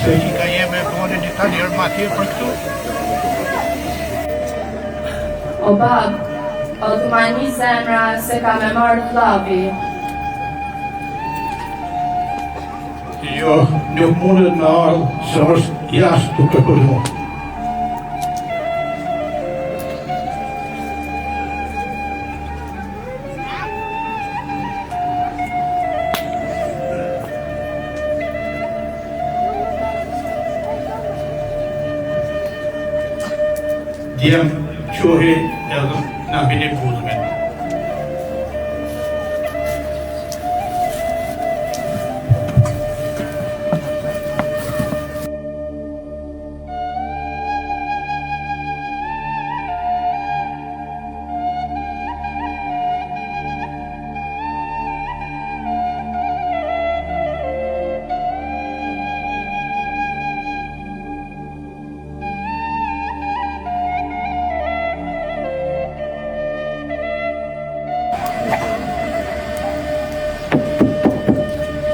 Se që ka jeme bone një ta njerë ma tjerë për këtu. O bab, o të ma një zemra se ka me marrë flavi. Jo, nuk mundet me ardhë se është jashtë të këpërdu. Djem qohi edhe në bini puzme.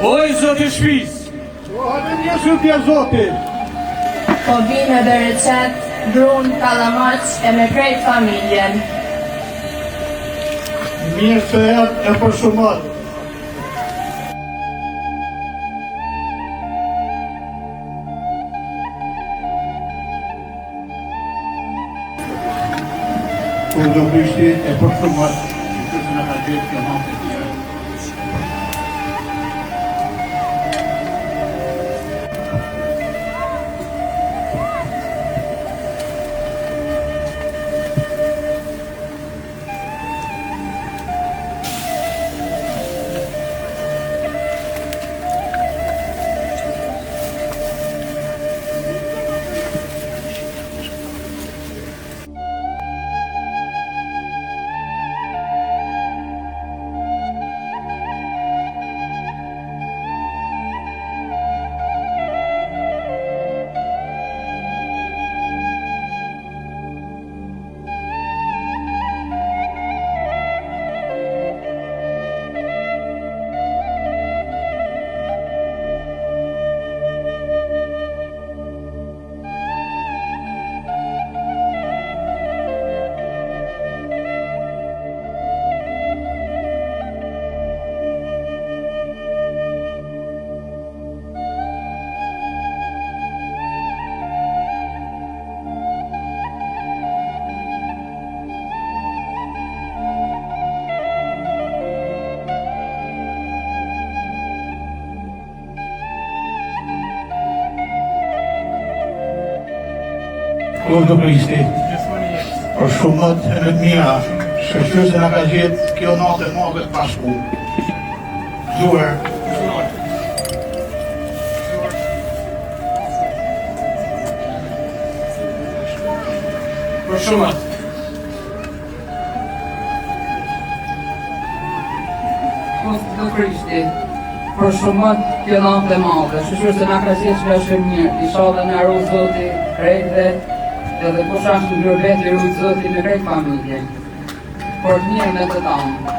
Oj, Zotë i shpis! O, hajde njësë pja Zotë! Po vime bereqet, grun, kalamaq e me krejt familjen. Mirë se e përshumat. Kur do Krishti e përshumat, që në ka gjithë kjo hamë të tjera. Kur do Krishti, për shumët e në të mira, shështu se në ka gjithë kjo natë e magët pasku. Zuar. Për shumët. Zotë Krishti, për shumët kjo natë e madhe, shështu se në ka gjithë që është mirë, isha dhe në arru Zoti, krejtve, edhe po shash në grëbet i rujtë Zoti me krejt familje, për të mirë me të tamë.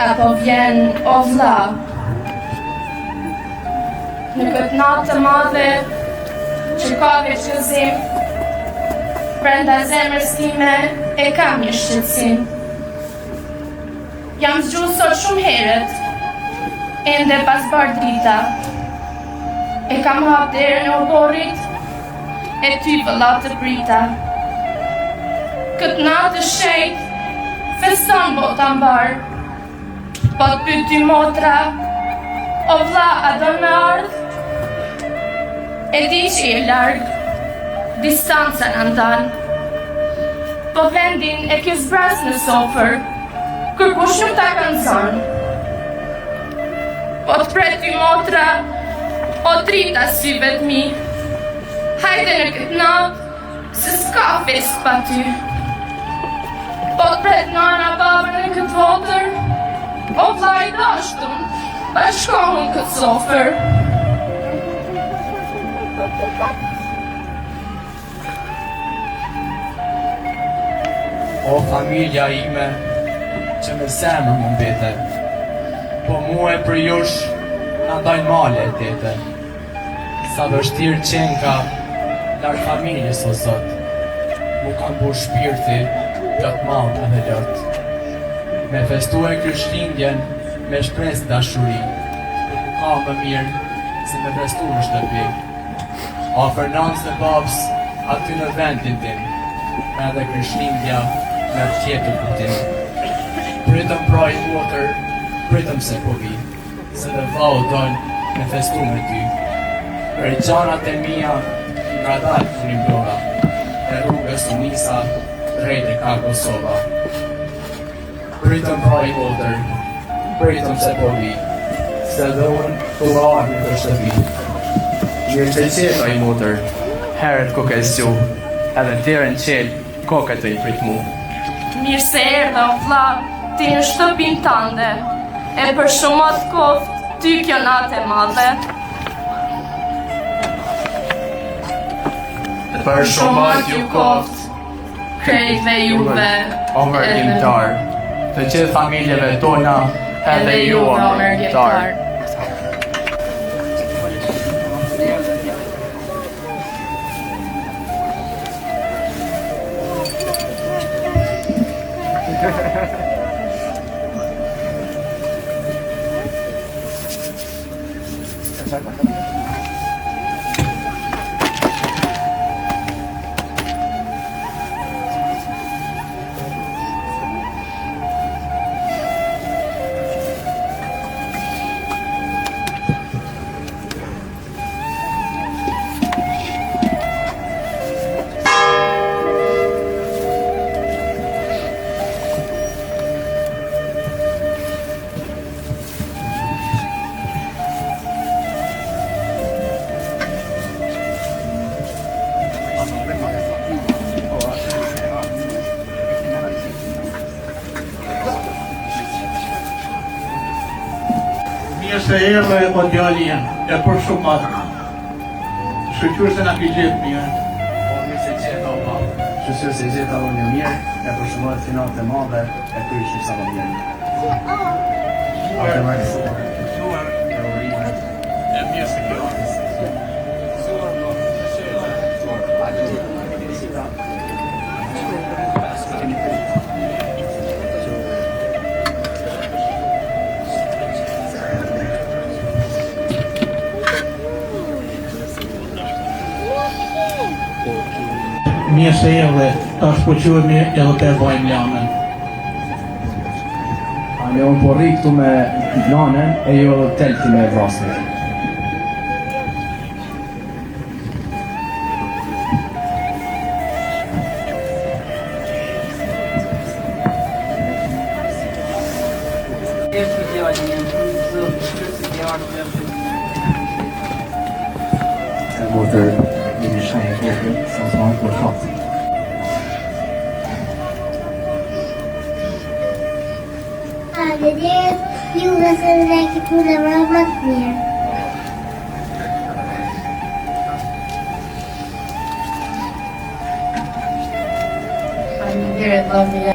Apo vjen o vlla. Në këtë natë të madhe që ka veçëzim, brenda zemrës time e kam një shqetësim. Jam zgjuar sot shumë herët, ende pas bar drita. E kam hap derën e oborrit, e ty vëlla të prita. Këtë natë të shejt, feston bota mbar. Po të pyet ty motra, o vlla, a do me ardh? E di që je larg, distanca në ndan, po vendin e ke zbras në sofër, kërkush nuk ta kanë zonë. Po të pret ty motra, o drita syve t'mi, hajde në këtë natë, se s'ka fest pa ty. Po të pret nana babën në këtë votër, o vlaj dashtun, bashkohën këtë sofër. O familja ime, që me zemër më mbete, po mu e për jush në ndajnë male e tete. Sa vështirë qenë ka lartë familjes o zot, mu kanë bu shpirti gjatë malë edhe lëtë. Me festu e kryshlindjen me shpres dashuri, nuk ka më mirë se me festu në shtëpi. Afer nanës dhe babës aty në vendin tim, edhe kryshlindja me tjetër putim. Pritëm pra i motër, pritëm se po vi, se dhe vlau dojnë me festu me ty. Për i gjanat e mija, nga dalë të një blora, e rrugës të nisa, drejt e ka Kosova. Pritëm pra i motër, pritëm se po vi, se dhe unë të larë në të shtëpi. Mirë që qeta i motër, herët ko ke zgju, edhe tjere në qelë, koke të i prit mu. Mirë se erdhe o vlla, ti në shtëpin tënde, e për shumat koft, ty kjo natë e madhe. Për shumat ju koft, krejve juve, o mërgjimtar, të gjithë familjeve tona, edhe ju o mërgjimtar. Mirë se erdhe o djali jem, e për shumat. Shqyqyr se nga ki gjithë mirë. O mirë se gjitha o ba, shqyqyr se gjitha o një mirë, e për shumat finat e madhe, e për ishim sa më mirë. Ate mërë shumë, e urinë, E mirë se kjo. Mirë se erdhe, tash po quhemi edhe të e bajmë lanën. Ne unë po rri këtu me nanën e jo telti me vrasën. Eshtë djali jem, zëtë, shkërësi djarë të jashtë. E motër një shanjë vogël, sa të marrë për fatë. Faleminderit juve se dhe këtu dhe më të mirë. Faleminderit vlla.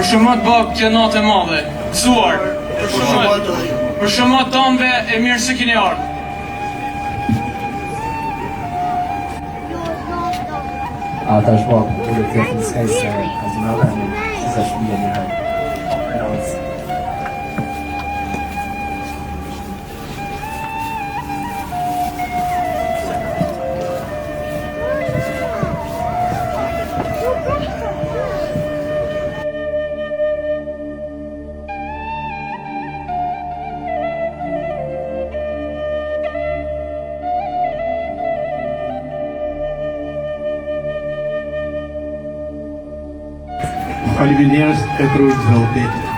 Për shëmët bab kjo natë e madhe, gëzuar, për shëmët tamve e mirë se kini ardhë. Ata është bak, të të të të skaj se kazimave, se shpije një hajë. Faleminderit e Krujt Zotit.